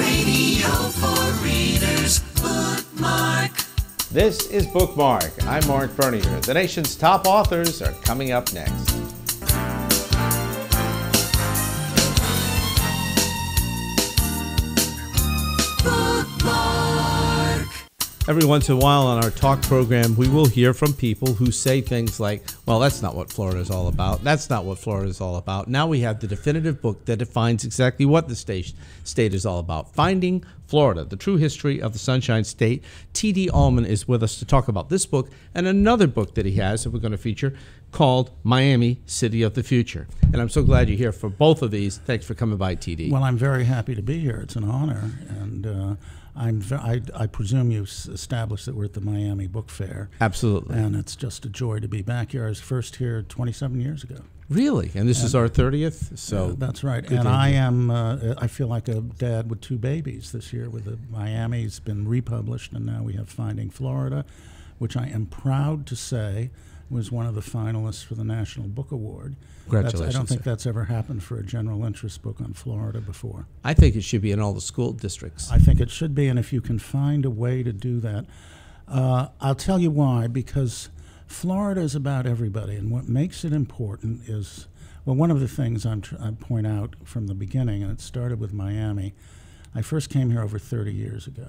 Radio for readers, Bookmark. This is Bookmark. I'm Mark Bernier. The nation's top authors are coming up next. Every once in a while on our talk program, we will hear from people who say things like, well, that's not what Florida is all about. That's not what Florida is all about. Now we have the definitive book that defines exactly what the state is all about. Finding Florida, the true history of the Sunshine State. T.D. Allman is with us to talk about this book and another book that he has that we're going to feature called Miami, City of the Future. And I'm so glad you're here for both of these. Thanks for coming by, T.D. Well, I'm very happy to be here. It's an honor. And I presume you've established that we're at the Miami Book Fair. Absolutely. And it's just a joy to be back here. I was first here 27 years ago. Really? And this is our 30th? So that's right. And I feel like a dad with two babies this year. With Miami's been republished, and now we have Finding Florida, which I am proud to say was one of the finalists for the National Book Award. Congratulations. I don't think that's ever happened for a general interest book on Florida before. I think it should be in all the school districts. I think it should be, and if you can find a way to do that. I'll tell you why, because Florida is about everybody, and what makes it important is, well, one of the things I point out from the beginning, and it started with Miami. I first came here over 30 years ago,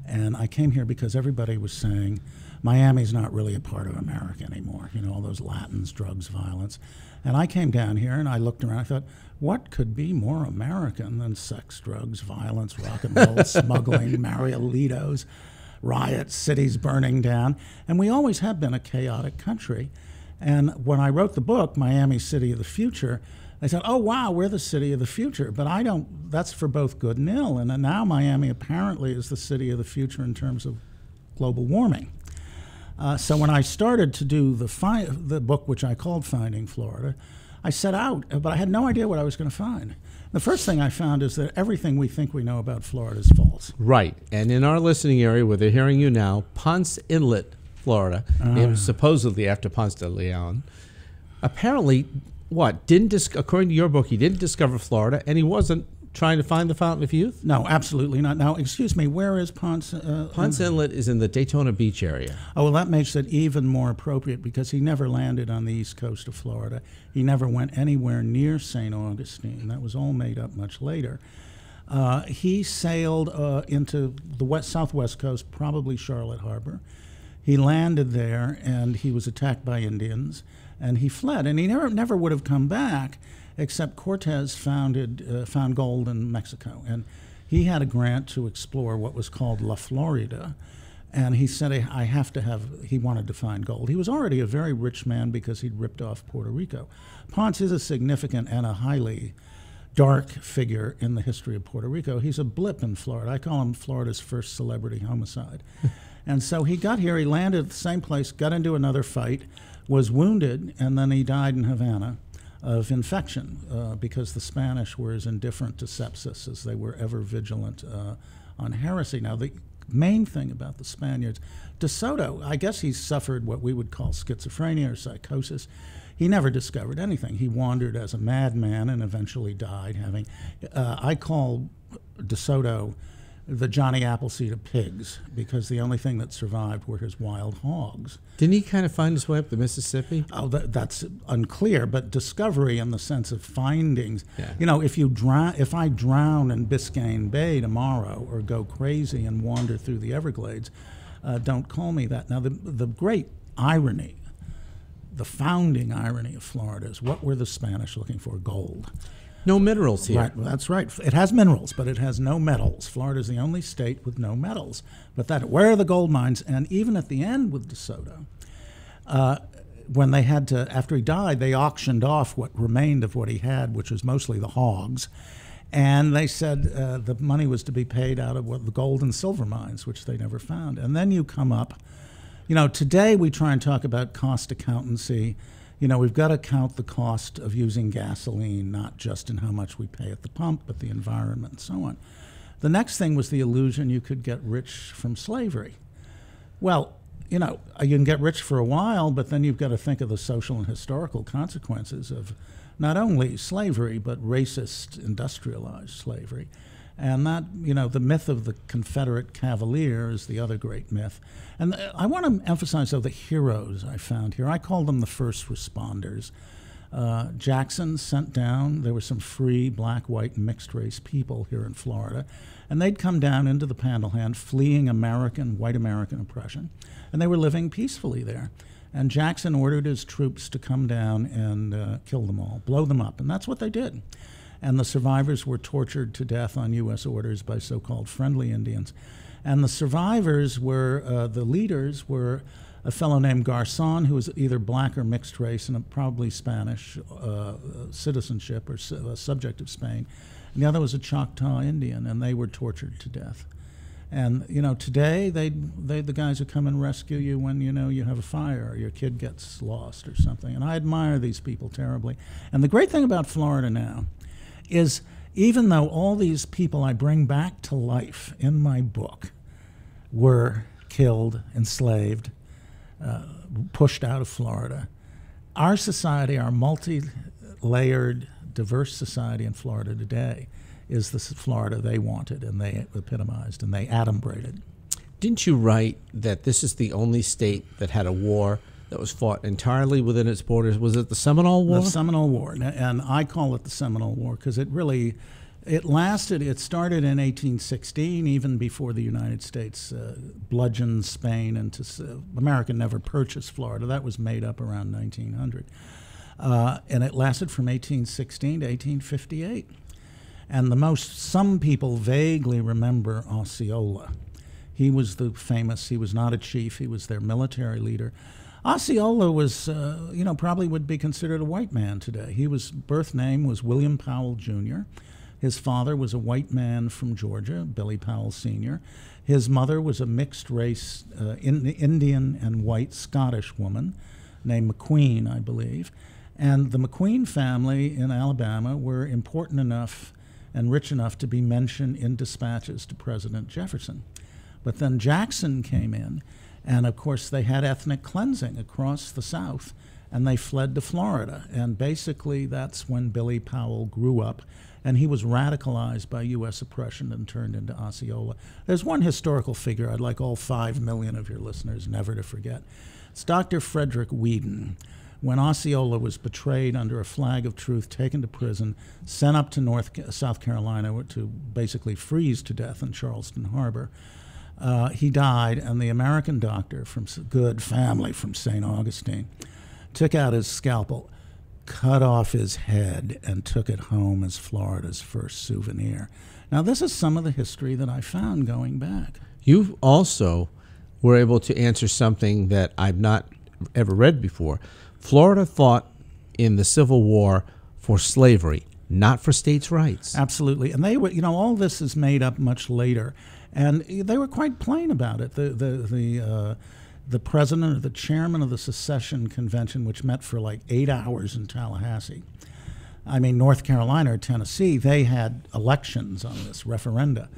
and I came here because everybody was saying, Miami's not really a part of America anymore. You know, all those Latins, drugs, violence. And I came down here and I looked around. I thought, what could be more American than sex, drugs, violence, rock and roll, smuggling, Mariolitos, riots, cities burning down? And we always have been a chaotic country. And when I wrote the book, Miami, City of the Future, they said, oh, wow, we're the city of the future. But that's for both good and ill. And now Miami apparently is the city of the future in terms of global warming. So when I started to do the book, which I called Finding Florida, I set out, but I had no idea what I was going to find. The first thing I found is that everything we think we know about Florida is false. Right. And in our listening area where they're hearing you now, Ponce Inlet, Florida, named supposedly after Ponce de Leon, apparently, according to your book, he didn't discover Florida, and he wasn't trying to find the Fountain of Youth? No, absolutely not. Now, excuse me, where is Ponce? Ponce Inlet is in the Daytona Beach area. Oh, well, that makes it even more appropriate because he never landed on the east coast of Florida. He never went anywhere near St. Augustine. That was all made up much later. He sailed into the southwest coast, probably Charlotte Harbor. He landed there, and he was attacked by Indians, and he fled. And he never would have come back, except Cortez found gold in Mexico. And he had a grant to explore what was called La Florida. And he said, he wanted to find gold. He was already a very rich man because he'd ripped off Puerto Rico. Ponce is a significant and a highly dark figure in the history of Puerto Rico. He's a blip in Florida. I call him Florida's first celebrity homicide. And so he got here, he landed at the same place, got into another fight, was wounded, and then he died in Havana of infection because the Spanish were as indifferent to sepsis as they were ever vigilant on heresy. Now, the main thing about the Spaniards, De Soto, I guess he suffered what we would call schizophrenia or psychosis. He never discovered anything. He wandered as a madman and eventually died having, I call De Soto the Johnny Appleseed of pigs, because the only thing that survived were his wild hogs. Didn't he kind of find his way up the Mississippi? Oh, that's unclear, but discovery in the sense of findings. Yeah. You know, if I drown in Biscayne Bay tomorrow or go crazy and wander through the Everglades, don't call me that. Now, the great irony, the founding irony of Florida is, what were the Spanish looking for? Gold. No minerals here. Right, well, that's right. It has minerals, but it has no metals. Florida is the only state with no metals. But where are the gold mines? And even at the end with De Soto, when they had to, after he died, they auctioned off what remained of what he had, which was mostly the hogs. And they said the money was to be paid out of the gold and silver mines, which they never found. And then you come up, today we try and talk about cost accountancy. We've got to count the cost of using gasoline, not just in how much we pay at the pump, but the environment and so on. The next thing was the illusion you could get rich from slavery. Well, you can get rich for a while, but then you've got to think of the social and historical consequences of not only slavery, but racist, industrialized slavery. And that, the myth of the Confederate Cavalier is the other great myth. And I want to emphasize, though, the heroes I found here. I call them the first responders. Jackson sent down, there were some free black, white, and mixed race people here in Florida, and they'd come down into the Panhandle fleeing white American oppression, and they were living peacefully there. And Jackson ordered his troops to come down and kill them all, blow them up, and that's what they did. And the survivors were tortured to death on U.S. orders by so-called friendly Indians. And the survivors were, the leaders were a fellow named Garcon, who was either black or mixed race and probably Spanish citizenship or subject of Spain. And the other was a Choctaw Indian, and they were tortured to death. And, today, the guys who come and rescue you when, you have a fire or your kid gets lost or something. And I admire these people terribly. And the great thing about Florida now is, even though all these people I bring back to life in my book were killed, enslaved, pushed out of Florida, our society, our multi-layered, diverse society in Florida today is the Florida they wanted and they epitomized and they adumbrated. Didn't you write that this is the only state that had a war that was fought entirely within its borders? Was it the Seminole War? The Seminole War, and I call it the Seminole War because it started in 1816, even before the United States bludgeoned Spain into, America never purchased Florida. That was made up around 1900. And it lasted from 1816 to 1858. And some people vaguely remember Osceola. He was he was not a chief, he was their military leader. Osceola was, probably would be considered a white man today. His birth name was William Powell, Jr. His father was a white man from Georgia, Billy Powell, Sr. His mother was a mixed race Indian and white Scottish woman named McQueen, I believe. And the McQueen family in Alabama were important enough and rich enough to be mentioned in dispatches to President Jefferson. But then Jackson came in, and of course they had ethnic cleansing across the South, and they fled to Florida. And basically that's when Billy Powell grew up, and he was radicalized by U.S. oppression and turned into Osceola. There's one historical figure I'd like all 5 million of your listeners never to forget. It's Dr. Frederick Whedon. When Osceola was betrayed under a flag of truth, taken to prison, sent up to South Carolina to basically freeze to death in Charleston Harbor, he died, and the American doctor from good family from St. Augustine took out his scalpel, cut off his head, and took it home as Florida's first souvenir. Now, this is some of the history that I found going back. You also were able to answer something that I've not ever read before. Florida fought in the Civil War for slavery, not for states' rights. Absolutely. And they were, all this is made up much later. And they were quite plain about it. The president or the chairman of the secession convention, which met for like 8 hours in Tallahassee, North Carolina or Tennessee, they had elections on this, referenda.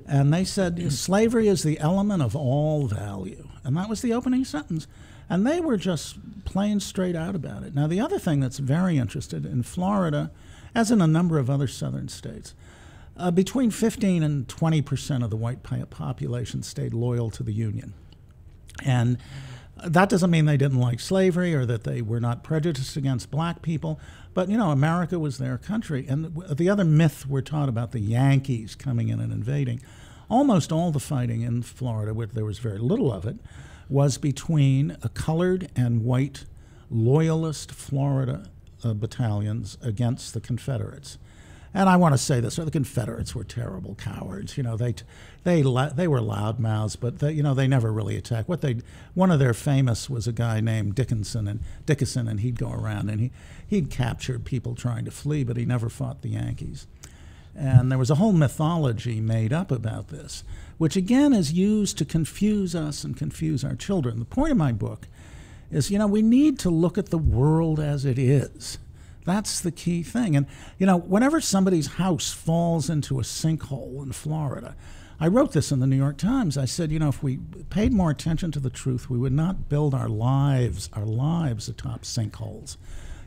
And they said, slavery is the element of all value. And that was the opening sentence. And they were just plain straight out about it. Now, the other thing that's very interesting in Florida, as in a number of other southern states, between 15 and 20% of the white population stayed loyal to the Union. And that doesn't mean they didn't like slavery or that they were not prejudiced against black people, but, America was their country. And the other myth we're taught about the Yankees coming in and invading, almost all the fighting in Florida, where there was very little of it, was between a colored and white loyalist Florida battalions against the Confederates. And I want to say this: the Confederates were terrible cowards. They were loudmouths, but they never really attacked. One of their famous was a guy named Dickinson, and he'd go around and he'd capture people trying to flee, but he never fought the Yankees. And there was a whole mythology made up about this, which again is used to confuse us and confuse our children. The point of my book is, we need to look at the world as it is. That's the key thing. And, whenever somebody's house falls into a sinkhole in Florida, I wrote this in the New York Times. I said, if we paid more attention to the truth, we would not build our lives atop sinkholes.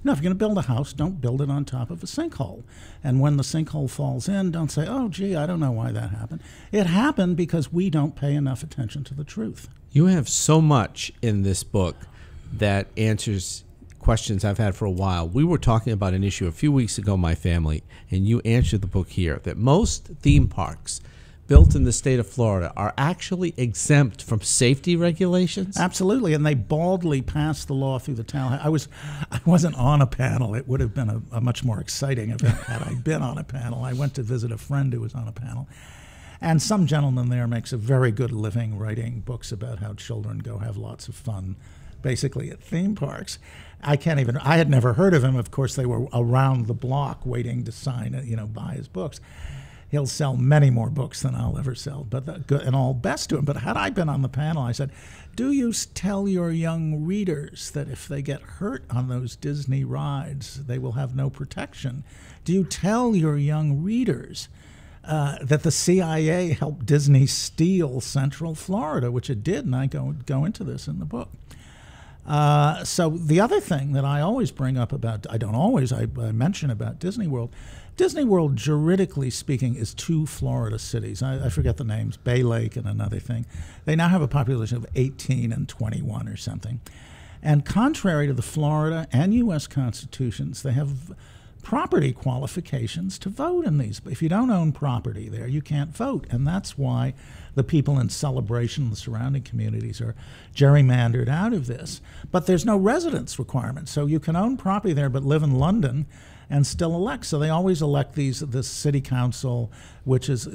if you're going to build a house, don't build it on top of a sinkhole. And when the sinkhole falls in, don't say, oh, gee, I don't know why that happened. It happened because we don't pay enough attention to the truth. You have so much in this book that answers questions I've had for a while. We were talking about an issue a few weeks ago, my family, and you answered the book here, that most theme parks built in the state of Florida are actually exempt from safety regulations? Absolutely, and they baldly passed the law through the town. I wasn't on a panel. It would have been a much more exciting event had I been on a panel. I went to visit a friend who was on a panel, and some gentleman there makes a very good living writing books about how children go have lots of fun, basically at theme parks. I had never heard of him. Of course, they were around the block waiting to sign it, buy his books. He'll sell many more books than I'll ever sell, and all best to him. But had I been on the panel, I said, do you tell your young readers that if they get hurt on those Disney rides, they will have no protection? Do you tell your young readers that the CIA helped Disney steal Central Florida, which it did, and I go into this in the book. So the other thing that I always bring up about, I mention about Disney World. Disney World, juridically speaking, is 2 Florida cities. I forget the names, Bay Lake and another thing. They now have a population of 18 and 21 or something. And contrary to the Florida and U.S. constitutions, they have property qualifications to vote in these. If you don't own property there, you can't vote. And that's why the people in Celebration and the surrounding communities are gerrymandered out of this. But there's no residence requirement. So you can own property there but live in London and still elect. So they always elect this city council, which is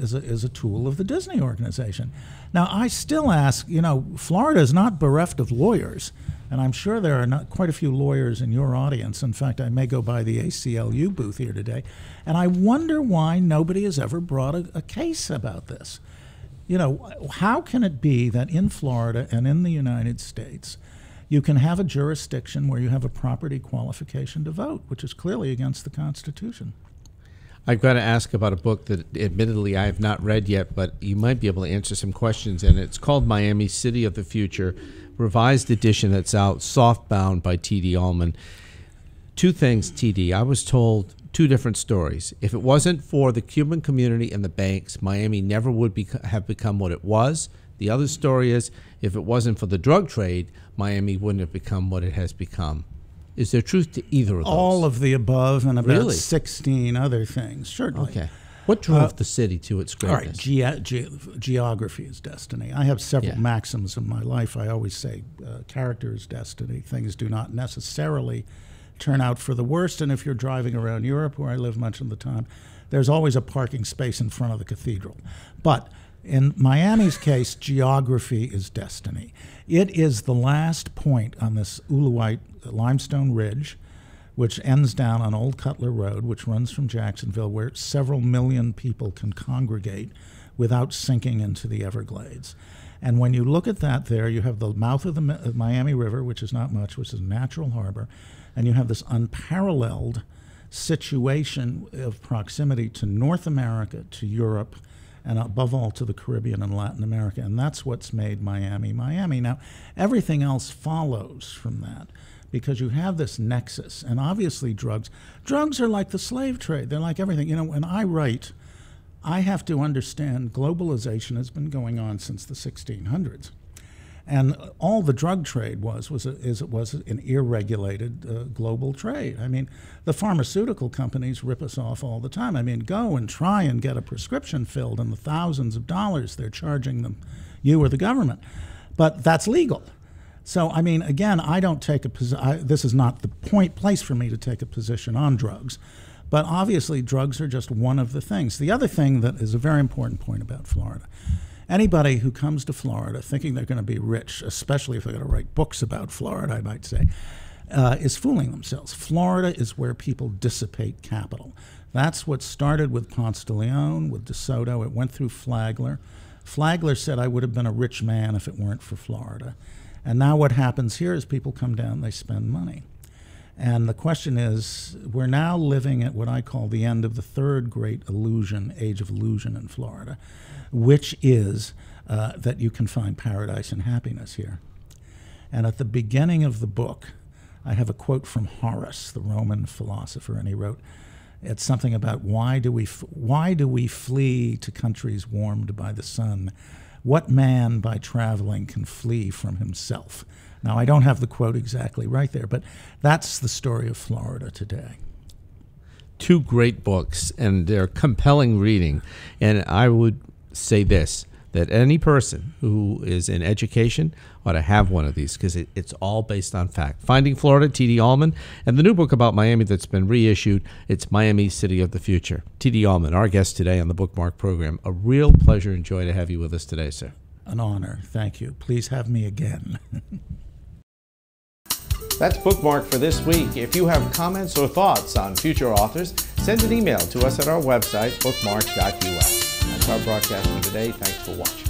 a tool of the Disney organization. Now, I still ask, Florida is not bereft of lawyers. And I'm sure there are not quite a few lawyers in your audience. In fact, I may go by the ACLU booth here today. And I wonder why nobody has ever brought a case about this. How can it be that in Florida and in the United States, you can have a jurisdiction where you have a property qualification to vote, which is clearly against the Constitution? I've got to ask about a book that admittedly I have not read yet, but you might be able to answer some questions. And it's called Miami, City of the Future, revised edition that's out, softbound by T.D. Allman. 2 things, T.D. I was told 2 different stories. If it wasn't for the Cuban community and the banks, Miami never would have become what it was. The other story is, if it wasn't for the drug trade, Miami wouldn't have become what it has become. Is there truth to either of those? All of the above and about Really? 16 other things, certainly. Okay. What drove the city to its greatness? All right, geography is destiny. I have several maxims in my life. I always say character is destiny. Things do not necessarily turn out for the worst. And if you're driving around Europe, where I live much of the time, there's always a parking space in front of the cathedral. But in Miami's case, geography is destiny. It is the last point on this Uluite limestone ridge, which ends down on Old Cutler Road, which runs from Jacksonville, where several million people can congregate without sinking into the Everglades. And when you look at that there, you have the mouth of the Miami River, which is not much, which is a natural harbor, and you have this unparalleled situation of proximity to North America, to Europe, and above all to the Caribbean and Latin America. And that's what's made Miami, Miami. Now, everything else follows from that, because you have this nexus. And obviously drugs are like the slave trade. They're like everything. When I write, I have to understand globalization has been going on since the 1600s. And all the drug trade was an irregulated global trade. I mean, the pharmaceutical companies rip us off all the time. I mean, go and try and get a prescription filled and the thousands of dollars they're charging them, you or the government. But that's legal. So, I mean, again, I don't take a position. This is not the place for me to take a position on drugs. But obviously, drugs are just one of the things. The other thing that is a very important point about Florida, anybody who comes to Florida thinking they're going to be rich, especially if they're going to write books about Florida, I might say, is fooling themselves. Florida is where people dissipate capital. That's what started with Ponce de Leon, with DeSoto. It went through Flagler. Flagler said, I would have been a rich man if it weren't for Florida. And now what happens here is people come down, they spend money. And the question is, we're now living at what I call the end of the third great illusion, age of illusion in Florida, which is that you can find paradise and happiness here. And at the beginning of the book, I have a quote from Horace, the Roman philosopher, and he wrote, it's something about why do we flee to countries warmed by the sun? What man by traveling can flee from himself? Now, I don't have the quote exactly right there, but that's the story of Florida today. Two great books, and they're compelling reading. And I would say this, that any person who is in education ought to have one of these, because it's all based on fact. Finding Florida, T.D. Allman, and the new book about Miami that's been reissued, it's Miami, City of the Future. T.D. Allman, our guest today on the Bookmark program. A real pleasure and joy to have you with us today, sir. An honor. Thank you. Please have me again. That's Bookmark for this week. If you have comments or thoughts on future authors, send an email to us at our website, bookmark.us. That's our broadcast for today. Thanks for watching.